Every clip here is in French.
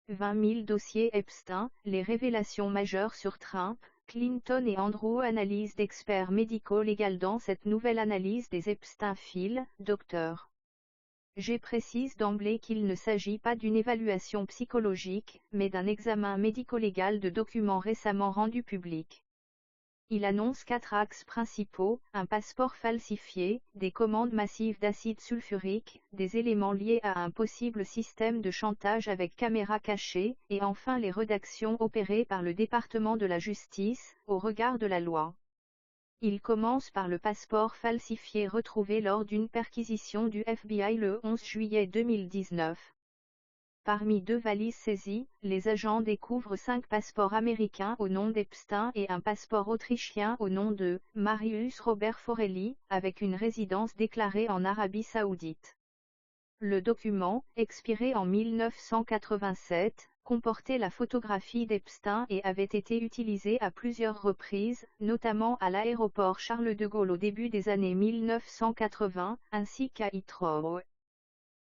20 000 dossiers Epstein, les révélations majeures sur Trump, Clinton et Andrew. Analyse d'experts médico-légaux. Dans cette nouvelle analyse des Epstein Files, Dr. G précise d'emblée qu'il ne s'agit pas d'une évaluation psychologique, mais d'un examen médico-légal de documents récemment rendus publics. Il annonce 4 axes principaux: un passeport falsifié, des commandes massives d'acide sulfurique, des éléments liés à un possible système de chantage avec caméra cachée, et enfin les rédactions opérées par le département de la justice, au regard de la loi. Il commence par le passeport falsifié retrouvé lors d'une perquisition du FBI le 11 juillet 2019. Parmi 2 valises saisies, les agents découvrent 5 passeports américains au nom d'Epstein et un passeport autrichien au nom de Marius Robert Forelli, avec une résidence déclarée en Arabie Saoudite. Le document, expiré en 1987, comportait la photographie d'Epstein et avait été utilisé à plusieurs reprises, notamment à l'aéroport Charles de Gaulle au début des années 1980, ainsi qu'à Heathrow.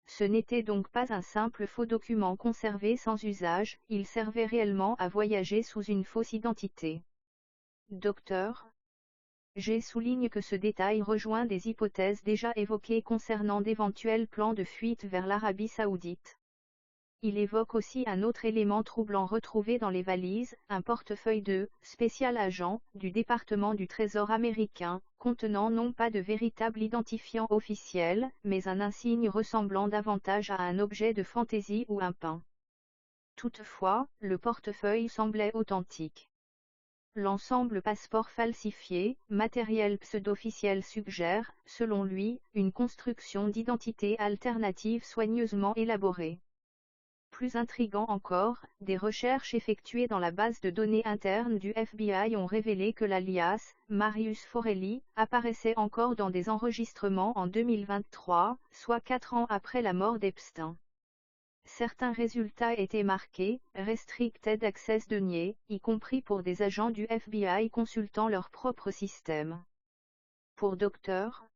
Ce n'était donc pas un simple faux document conservé sans usage, il servait réellement à voyager sous une fausse identité. Dr. G souligne que ce détail rejoint des hypothèses déjà évoquées concernant d'éventuels plans de fuite vers l'Arabie Saoudite. Il évoque aussi un autre élément troublant retrouvé dans les valises, un portefeuille de « spécial agent » du département du Trésor américain, contenant non pas de véritable identifiant officiel, mais un insigne ressemblant davantage à un objet de fantaisie ou un pin. Toutefois, le portefeuille semblait authentique. L'ensemble passeport falsifié, matériel pseudo-officiel suggère, selon lui, une construction d'identité alternative soigneusement élaborée. Plus intrigant encore, des recherches effectuées dans la base de données interne du FBI ont révélé que l'alias Marius Forelli apparaissait encore dans des enregistrements en 2023, soit 4 ans après la mort d'Epstein. Certains résultats étaient marqués « Restricted Access Denied », y compris pour des agents du FBI consultant leur propre système. Pour Dr.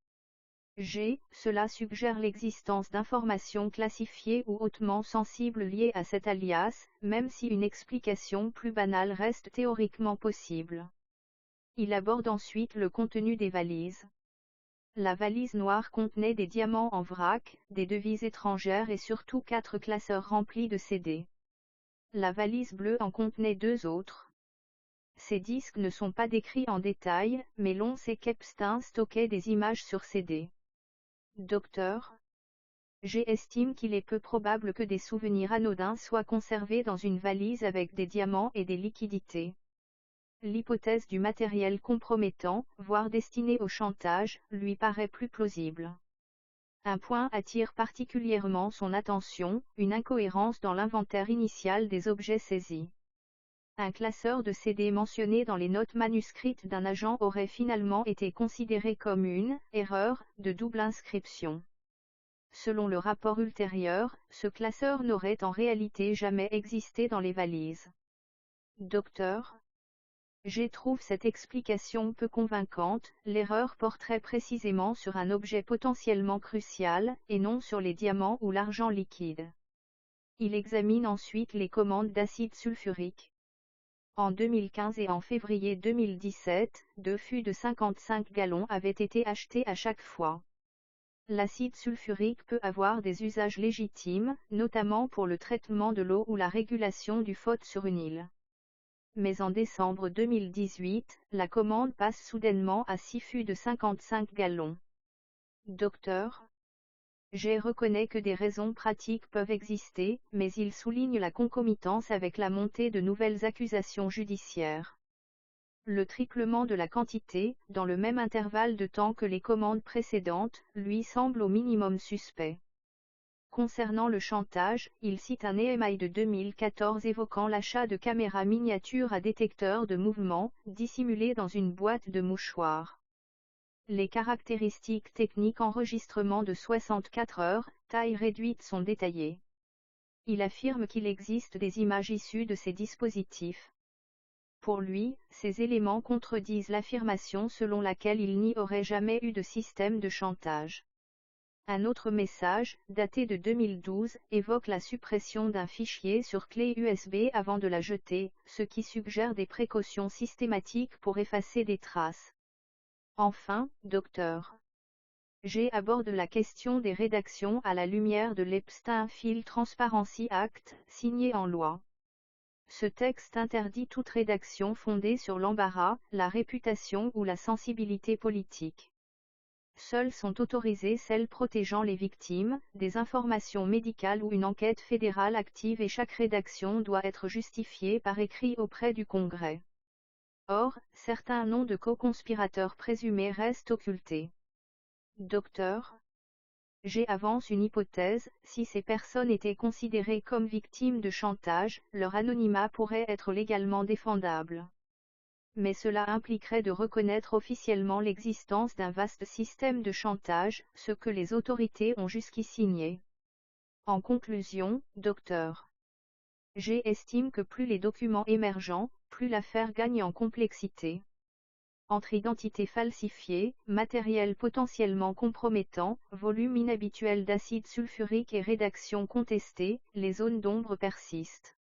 G, cela suggère l'existence d'informations classifiées ou hautement sensibles liées à cet alias, même si une explication plus banale reste théoriquement possible. Il aborde ensuite le contenu des valises. La valise noire contenait des diamants en vrac, des devises étrangères et surtout 4 classeurs remplis de CD. La valise bleue en contenait 2 autres. Ces disques ne sont pas décrits en détail, mais l'on sait qu'Epstein stockait des images sur CD. Dr. G estime qu'il est peu probable que des souvenirs anodins soient conservés dans une valise avec des diamants et des liquidités. L'hypothèse du matériel compromettant, voire destiné au chantage, lui paraît plus plausible. Un point attire particulièrement son attention, une incohérence dans l'inventaire initial des objets saisis. Un classeur de CD mentionné dans les notes manuscrites d'un agent aurait finalement été considéré comme une « erreur » de double inscription. Selon le rapport ultérieur, ce classeur n'aurait en réalité jamais existé dans les valises. Dr. G trouve cette explication peu convaincante, l'erreur porterait précisément sur un objet potentiellement crucial, et non sur les diamants ou l'argent liquide. Il examine ensuite les commandes d'acide sulfurique. En 2015 et en février 2017, 2 fûts de 55 gallons avaient été achetés à chaque fois. L'acide sulfurique peut avoir des usages légitimes, notamment pour le traitement de l'eau ou la régulation du phosphore sur une île. Mais en décembre 2018, la commande passe soudainement à 6 fûts de 55 gallons. Dr. G reconnaît que des raisons pratiques peuvent exister, mais il souligne la concomitance avec la montée de nouvelles accusations judiciaires. Le triplement de la quantité, dans le même intervalle de temps que les commandes précédentes, lui semble au minimum suspect. Concernant le chantage, il cite un EMI de 2014 évoquant l'achat de caméras miniatures à détecteur de mouvement, dissimulées dans une boîte de mouchoirs. Les caractéristiques techniques enregistrement de 64 heures, taille réduite sont détaillées. Il affirme qu'il existe des images issues de ces dispositifs. Pour lui, ces éléments contredisent l'affirmation selon laquelle il n'y aurait jamais eu de système de chantage. Un autre message, daté de 2012, évoque la suppression d'un fichier sur clé USB avant de la jeter, ce qui suggère des précautions systématiques pour effacer des traces. Enfin, Dr. G aborde la question des rédactions à la lumière de l'Epstein File Transparency Act, signé en loi. Ce texte interdit toute rédaction fondée sur l'embarras, la réputation ou la sensibilité politique. Seules sont autorisées celles protégeant les victimes, des informations médicales ou une enquête fédérale active, et chaque rédaction doit être justifiée par écrit auprès du Congrès. Or, certains noms de co-conspirateurs présumés restent occultés. Dr. G avance une hypothèse: si ces personnes étaient considérées comme victimes de chantage, leur anonymat pourrait être légalement défendable. Mais cela impliquerait de reconnaître officiellement l'existence d'un vaste système de chantage, ce que les autorités ont jusqu'ici nié. En conclusion, Dr. G estime que plus les documents émergents, plus l'affaire gagne en complexité. Entre identités falsifiées, matériel potentiellement compromettant, volume inhabituel d'acide sulfurique et rédaction contestée, les zones d'ombre persistent.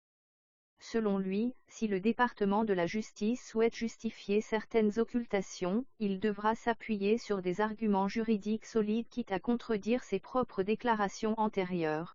Selon lui, si le département de la justice souhaite justifier certaines occultations, il devra s'appuyer sur des arguments juridiques solides quitte à contredire ses propres déclarations antérieures.